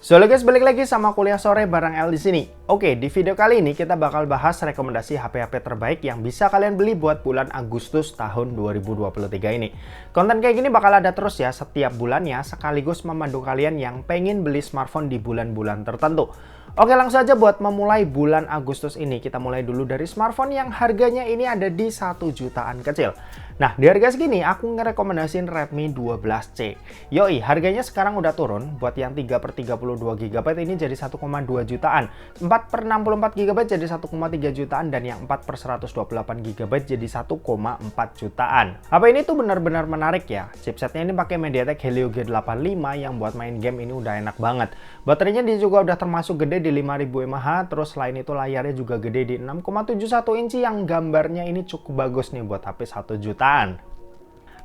So halo guys, balik lagi sama kuliah sore bareng El di sini. Oke, di video kali ini kita bakal bahas rekomendasi HP-HP terbaik yang bisa kalian beli buat bulan Agustus tahun 2023 ini. Konten kayak gini bakal ada terus ya setiap bulannya, sekaligus memandu kalian yang pengen beli smartphone di bulan-bulan tertentu. Oke, langsung aja buat memulai bulan Agustus ini, kita mulai dulu dari smartphone yang harganya ini ada di 1 jutaan kecil. Nah, di harga segini aku ngerekomendasiin Redmi 12C. Yoi, harganya sekarang udah turun. Buat yang 3/32 GB ini jadi 1,2 jutaan. 4/64 GB jadi 1,3 jutaan. Dan yang 4/128 GB jadi 1,4 jutaan. HP ini tuh benar-benar menarik ya. Chipsetnya ini pakai MediaTek Helio G85 yang buat main game ini udah enak banget. Baterainya dia juga udah termasuk gede di 5000 mAh. Terus selain itu layarnya juga gede di 6,71 inci yang gambarnya ini cukup bagus nih buat HP 1 jutaan.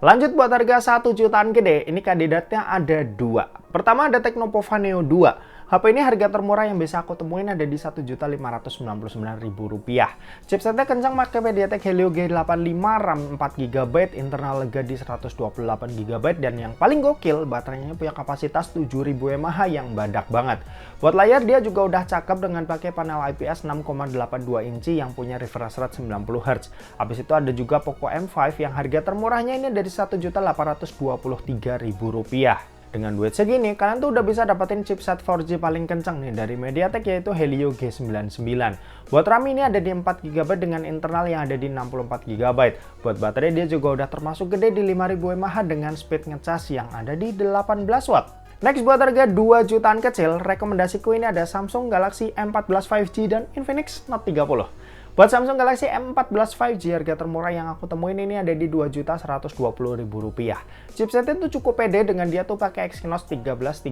Lanjut buat harga 1 jutaan gede, ini kandidatnya ada dua. Pertama ada Tecnopova Neo 2. HP ini harga termurah yang bisa aku temuin ada di Rp1.599.000. Chipsetnya kencang pakai MediaTek Helio G85, RAM 4GB, internal lega di 128GB, dan yang paling gokil, baterainya punya kapasitas 7000 mAh yang badak banget. Buat layar dia juga udah cakep dengan pakai panel IPS 6,82 inci yang punya refresh rate 90Hz. Habis itu ada juga Poco M5 yang harga termurahnya ini dari Rp1.823.000. Dengan duit segini, kalian tuh udah bisa dapetin chipset 4G paling kencang nih dari MediaTek yaitu Helio G99. Buat RAM ini ada di 4GB dengan internal yang ada di 64GB. Buat baterai dia juga udah termasuk gede di 5000 mAh dengan speed ngecas yang ada di 18 watt. Next buat harga 2 jutaan kecil, rekomendasiku ini ada Samsung Galaxy M14 5G dan Infinix Note 30. Buat Samsung Galaxy M14 5G harga termurah yang aku temuin ini ada di Rp2.120.000. Chipsetnya tuh cukup pede dengan dia tuh pakai Exynos 1330.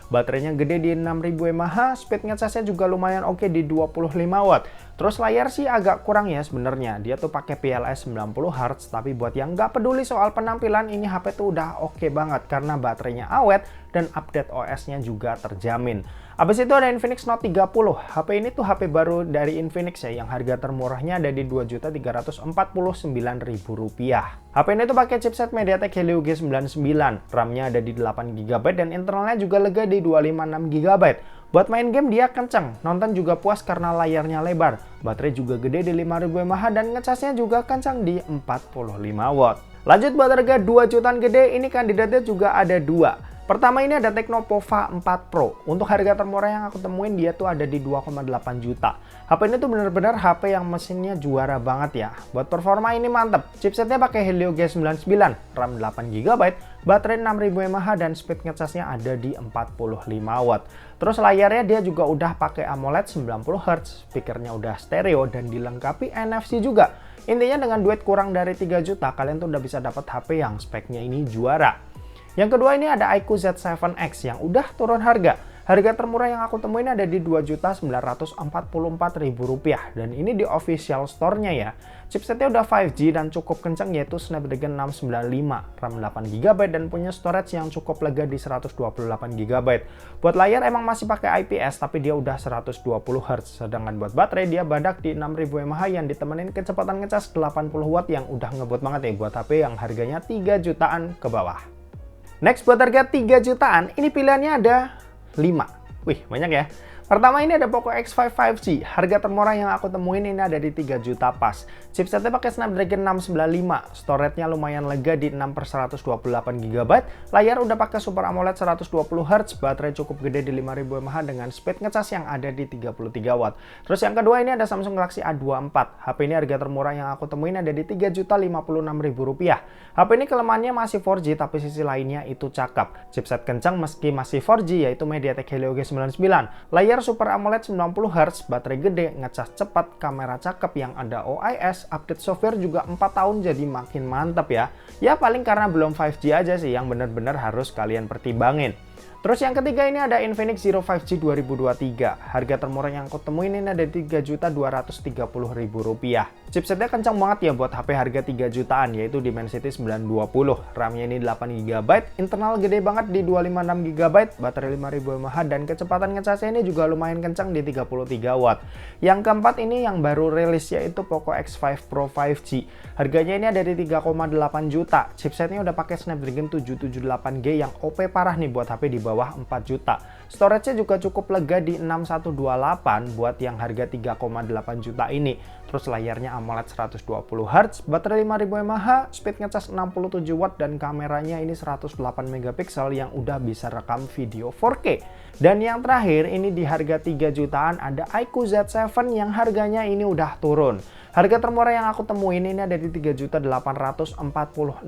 Baterainya gede di 6000 mAh, speed ngecasnya juga lumayan oke di 25 watt. Terus layar sih agak kurang ya sebenarnya. Dia tuh pakai PLS 90Hz, tapi buat yang nggak peduli soal penampilan ini HP tuh udah oke banget karena baterainya awet dan update OS-nya juga terjamin. Habis itu ada Infinix Note 30. HP ini tuh HP baru dari Infinix ya, yang harga termurahnya ada di Rp2.349.000. HP ini tuh pakai chipset MediaTek Helio G99, RAM-nya ada di 8GB dan internalnya juga lega di 256GB. Buat main game dia kenceng, nonton juga puas karena layarnya lebar. Baterai juga gede di 5000 mAh dan ngecasnya juga kencang di 45 watt. Lanjut buat harga 2 jutaan gede, ini kandidatnya juga ada dua. Pertama ini ada Tecnopova 4 Pro. Untuk harga termurah yang aku temuin dia tuh ada di 2,8 juta. HP ini tuh bener-bener HP yang mesinnya juara banget ya. Buat performa ini mantep. Chipsetnya pakai Helio G99, RAM 8GB, baterai 6000 mAh dan speed ngecasnya ada di 45 watt. Terus layarnya dia juga udah pakai AMOLED 90Hz, speakernya udah stereo dan dilengkapi NFC juga. Intinya dengan duit kurang dari 3 juta kalian tuh udah bisa dapat HP yang speknya ini juara. Yang kedua ini ada iQOO Z7X yang udah turun harga. Harga termurah yang aku temuin ada di Rp2.944.000 dan ini di official store-nya ya. Chipsetnya udah 5G dan cukup kencang yaitu Snapdragon 695, RAM 8GB dan punya storage yang cukup lega di 128GB. Buat layar emang masih pakai IPS tapi dia udah 120Hz, sedangkan buat baterai dia badak di 6000 mAh yang ditemenin kecepatan ngecas 80 watt yang udah ngebut banget ya buat HP yang harganya 3 jutaan ke bawah. Next buat harga 3 jutaan, ini pilihannya ada 5. Wih, banyak ya. Pertama ini ada Poco X5 5G. Harga termurah yang aku temuin ini ada di 3 juta pas. Chipsetnya pakai Snapdragon 695. Storage-nya lumayan lega di 6/128GB. Layar udah pakai Super AMOLED 120Hz. Baterai cukup gede di 5000 mAh dengan speed ngecas yang ada di 33 watt. Terus yang kedua ini ada Samsung Galaxy A24. HP ini harga termurah yang aku temuin ada di Rp3.056.000. HP ini kelemahannya masih 4G tapi sisi lainnya itu cakep. Chipset kencang meski masih 4G yaitu MediaTek Helio G99. Layar Super AMOLED 90Hz, baterai gede, ngecas cepat, kamera cakep yang ada OIS, update software juga 4 tahun jadi makin mantap ya. Ya paling karena belum 5G aja sih yang bener-bener harus kalian pertimbangin. Terus yang ketiga ini ada Infinix Zero 5G 2023. Harga termurah yang aku temuin ini ada Rp3.230.000. Chipsetnya kencang banget ya buat HP harga 3 jutaan yaitu Dimensity 920. RAM-nya ini 8GB, internal gede banget di 256GB, baterai 5000 mAh dan kecepatan ngecasnya ini juga lumayan kencang di 33 watt. Yang keempat ini yang baru rilis yaitu Poco X5 Pro 5G. Harganya ini ada di 3,8 juta. Chipsetnya udah pakai Snapdragon 778G yang OP parah nih buat HP di bawah 4 juta. Storage-nya juga cukup lega di 6128 buat yang harga 3,8 juta ini. Terus layarnya AMOLED 120Hz, baterai 5000 mAh, speed ngecas 67 watt dan kameranya ini 108 megapiksel yang udah bisa rekam video 4K. Dan yang terakhir ini di harga 3 jutaan ada iQOO Z7 yang harganya ini udah turun. Harga termurah yang aku temuin ini ada di Rp3.846.000.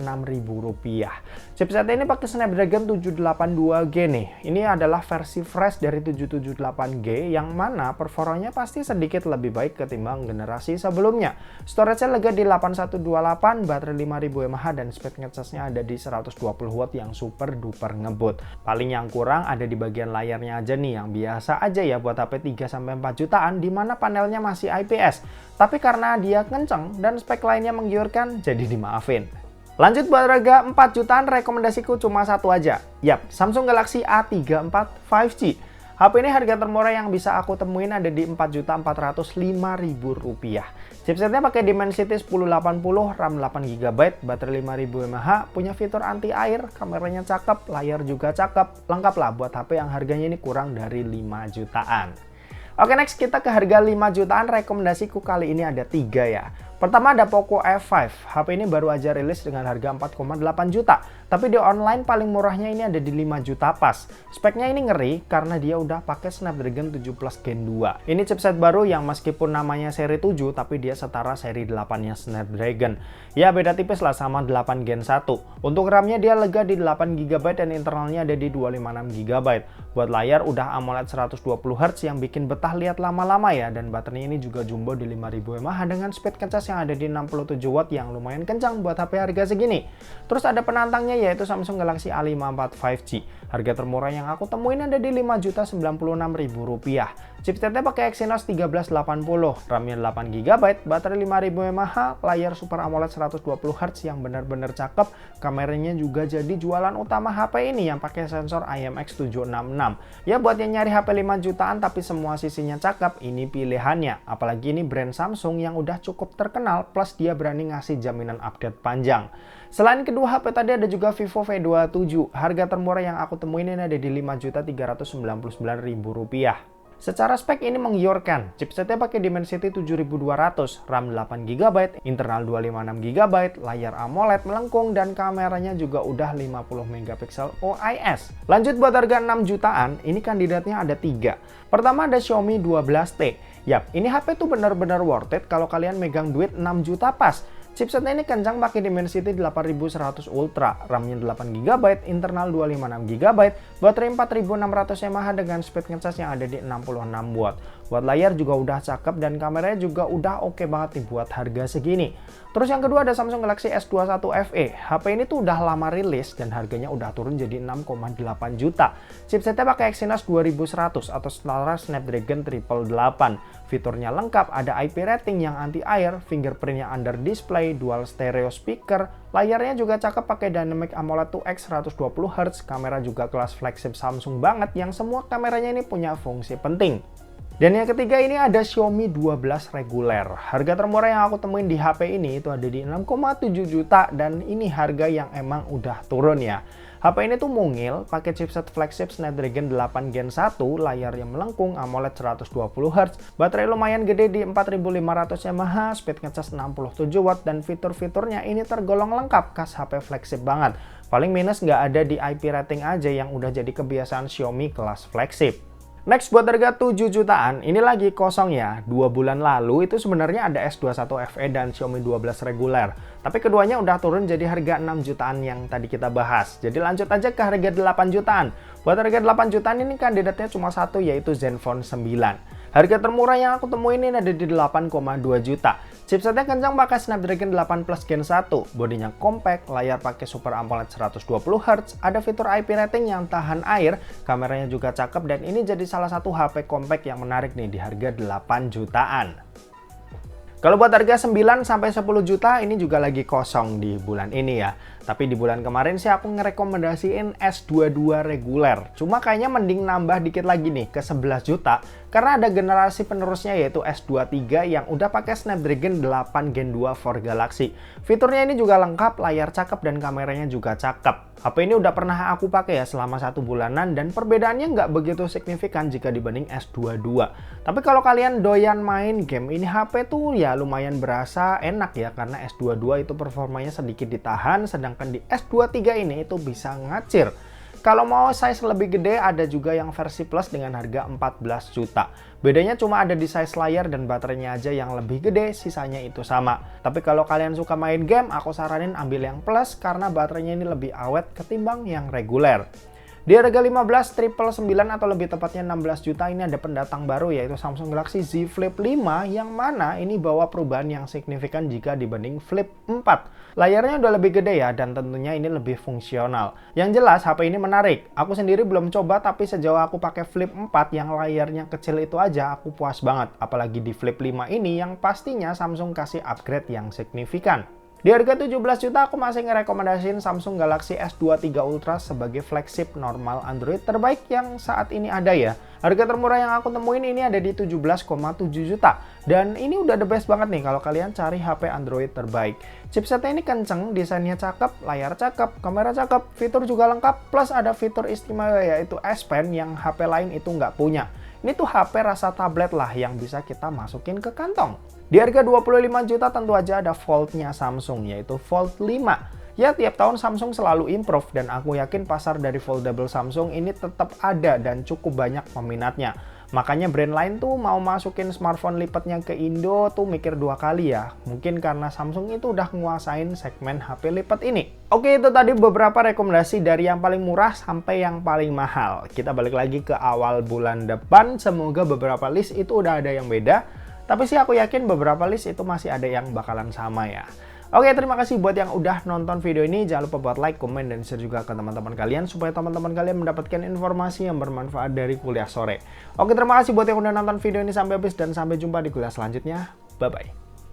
Chipset ini pakai Snapdragon 782G nih. Ini adalah versi fresh dari 778G yang mana performanya pasti sedikit lebih baik ketimbang generasi sebelumnya. Storage-nya lega di 8128, baterai 5000 mAh dan speed ngecasnya ada di 120 watt yang super duper ngebut. Paling yang kurang ada di bagian layarnya aja nih yang biasa aja ya buat HP 3-4 jutaan di mana panelnya masih IPS. Tapi karena dia kenceng dan spek lainnya menggiurkan, jadi dimaafin. Lanjut buat harga 4 jutaan, rekomendasiku cuma satu aja. Yap, Samsung Galaxy A34 5G. HP ini harga termurah yang bisa aku temuin ada di Rp4.405.000. Chipsetnya pakai Dimensity 1080, RAM 8GB, baterai 5000 mAh, punya fitur anti air, kameranya cakep, layar juga cakep. Lengkap lah buat HP yang harganya ini kurang dari 5 jutaan. Oke, next kita ke harga 5 jutaan. Rekomendasiku kali ini ada 3 ya. Pertama ada Poco F5. HP ini baru aja rilis dengan harga 4,8 juta. Tapi di online paling murahnya ini ada di 5 juta pas. Speknya ini ngeri karena dia udah pakai Snapdragon 7 Plus Gen 2. Ini chipset baru yang meskipun namanya seri 7 tapi dia setara seri 8-nya Snapdragon. Ya beda tipis lah sama 8 Gen 1. Untuk RAM-nya dia lega di 8GB dan internalnya ada di 256GB. Buat layar udah AMOLED 120Hz yang bikin betah lihat lama-lama ya, dan baterainya ini juga jumbo di 5000 mAh dengan speed ngecas yang ada di 67 watt yang lumayan kencang buat HP harga segini. Terus ada penantangnya yaitu Samsung Galaxy A54 5G. Harga termurah yang aku temuin ada di Rp5.096.000. Chipsetnya pakai Exynos 1380, RAM-nya 8GB, baterai 5000 mAh, layar Super AMOLED 120Hz yang benar-benar cakep. Kameranya juga jadi jualan utama HP ini yang pakai sensor IMX766. Ya buat yang nyari HP 5 jutaan tapi semua sisinya cakep, ini pilihannya. Apalagi ini brand Samsung yang udah cukup terkenal plus dia berani ngasih jaminan update panjang. Selain kedua HP tadi ada juga Vivo V27. Harga termurah yang aku temuin ini ada di Rp5.399.000. Secara spek ini menggiurkan. Chipsetnya pakai Dimensity 7200, RAM 8GB, internal 256GB, layar AMOLED melengkung dan kameranya juga udah 50 megapiksel OIS. Lanjut buat harga 6 jutaan, ini kandidatnya ada 3. Pertama ada Xiaomi 12T. Yap, ini HP tuh benar-benar worth it kalau kalian megang duit 6 juta pas. Chipsetnya ini kencang pakai Dimensity 8100 Ultra, RAM-nya 8GB, internal 256GB, baterai 4600 mAh dengan speed ngecas yang ada di 66 watt. Buat layar juga udah cakep dan kameranya juga udah oke banget nih buat harga segini. Terus yang kedua ada Samsung Galaxy S21 FE. HP ini tuh udah lama rilis dan harganya udah turun jadi 6,8 juta. Chipsetnya pakai Exynos 2100 atau setara Snapdragon 888. Fiturnya lengkap, ada IP rating yang anti air, fingerprint yang under display, dual stereo speaker, layarnya juga cakep pakai Dynamic AMOLED 2X 120Hz, kamera juga kelas flagship Samsung banget yang semua kameranya ini punya fungsi penting. Dan yang ketiga ini ada Xiaomi 12 reguler. Harga termurah yang aku temuin di HP ini itu ada di 6,7 juta dan ini harga yang emang udah turun ya. HP ini tuh mungil, pakai chipset flagship Snapdragon 8 Gen 1, layar yang melengkung, AMOLED 120Hz, baterai lumayan gede di 4500 mAh, speed ngecas 67 watt dan fitur-fiturnya ini tergolong lengkap, khas HP flagship banget. Paling minus nggak ada di IP rating aja yang udah jadi kebiasaan Xiaomi kelas flagship. Next buat harga 7 jutaan, ini lagi kosong ya. 2 bulan lalu itu sebenarnya ada S21 FE dan Xiaomi 12 reguler. Tapi keduanya udah turun jadi harga 6 jutaan yang tadi kita bahas. Jadi lanjut aja ke harga 8 jutaan. Buat harga 8 jutaan ini kandidatnya cuma satu yaitu Zenfone 9. Harga termurah yang aku temuin ini ada di 8,2 juta. Chipsetnya kencang pakai Snapdragon 8 Plus Gen 1, bodinya compact, layar pakai Super AMOLED 120Hz, ada fitur IP rating yang tahan air, kameranya juga cakep dan ini jadi salah satu HP compact yang menarik nih di harga 8 jutaan. Kalau buat harga 9 sampai 10 juta ini juga lagi kosong di bulan ini ya. Tapi di bulan kemarin sih aku ngerekomendasiin S22 reguler. Cuma kayaknya mending nambah dikit lagi nih ke 11 juta karena ada generasi penerusnya yaitu S23 yang udah pakai Snapdragon 8 Gen 2 for Galaxy. Fiturnya ini juga lengkap, layar cakep dan kameranya juga cakep. HP ini udah pernah aku pakai ya selama 1 bulanan dan perbedaannya nggak begitu signifikan jika dibanding S22. Tapi kalau kalian doyan main game, ini HP tuh ya lumayan berasa enak ya karena S22 itu performanya sedikit ditahan, sedangkan di S23 ini itu bisa ngacir. Kalau mau size lebih gede ada juga yang versi plus dengan harga 14 juta. Bedanya cuma ada di size layar dan baterainya aja yang lebih gede, sisanya itu sama. Tapi kalau kalian suka main game, aku saranin ambil yang plus karena baterainya ini lebih awet ketimbang yang reguler. Di harga 15.999 atau lebih tepatnya 16 juta ini ada pendatang baru yaitu Samsung Galaxy Z Flip 5 yang mana ini bawa perubahan yang signifikan jika dibanding Flip 4. Layarnya udah lebih gede ya dan tentunya ini lebih fungsional. Yang jelas HP ini menarik. Aku sendiri belum coba tapi sejauh aku pakai Flip 4 yang layarnya kecil itu aja aku puas banget. Apalagi di Flip 5 ini yang pastinya Samsung kasih upgrade yang signifikan. Di harga 17 juta aku masih ngerekomendasiin Samsung Galaxy S23 Ultra sebagai flagship normal Android terbaik yang saat ini ada ya. Harga termurah yang aku temuin ini ada di 17,7 juta. Dan ini udah the best banget nih kalau kalian cari HP Android terbaik. Chipsetnya ini kenceng, desainnya cakep, layar cakep, kamera cakep, fitur juga lengkap, plus ada fitur istimewa yaitu S Pen yang HP lain itu nggak punya. Ini tuh HP rasa tablet lah yang bisa kita masukin ke kantong. Di harga 25 juta tentu aja ada Fold-nya Samsung yaitu Fold 5. Ya tiap tahun Samsung selalu improve dan aku yakin pasar dari foldable Samsung ini tetap ada dan cukup banyak peminatnya. Makanya brand lain tuh mau masukin smartphone lipatnya ke Indo tuh mikir 2 kali ya. Mungkin karena Samsung itu udah nguasain segmen HP lipat ini. Oke, itu tadi beberapa rekomendasi dari yang paling murah sampai yang paling mahal. Kita balik lagi ke awal bulan depan. Semoga beberapa list itu udah ada yang beda. Tapi sih aku yakin beberapa list itu masih ada yang bakalan sama ya. Oke, terima kasih buat yang udah nonton video ini. Jangan lupa buat like, komen, dan share juga ke teman-teman kalian supaya teman-teman kalian mendapatkan informasi yang bermanfaat dari kuliah sore. Oke, terima kasih buat yang udah nonton video ini sampai habis dan sampai jumpa di kuliah selanjutnya. Bye-bye.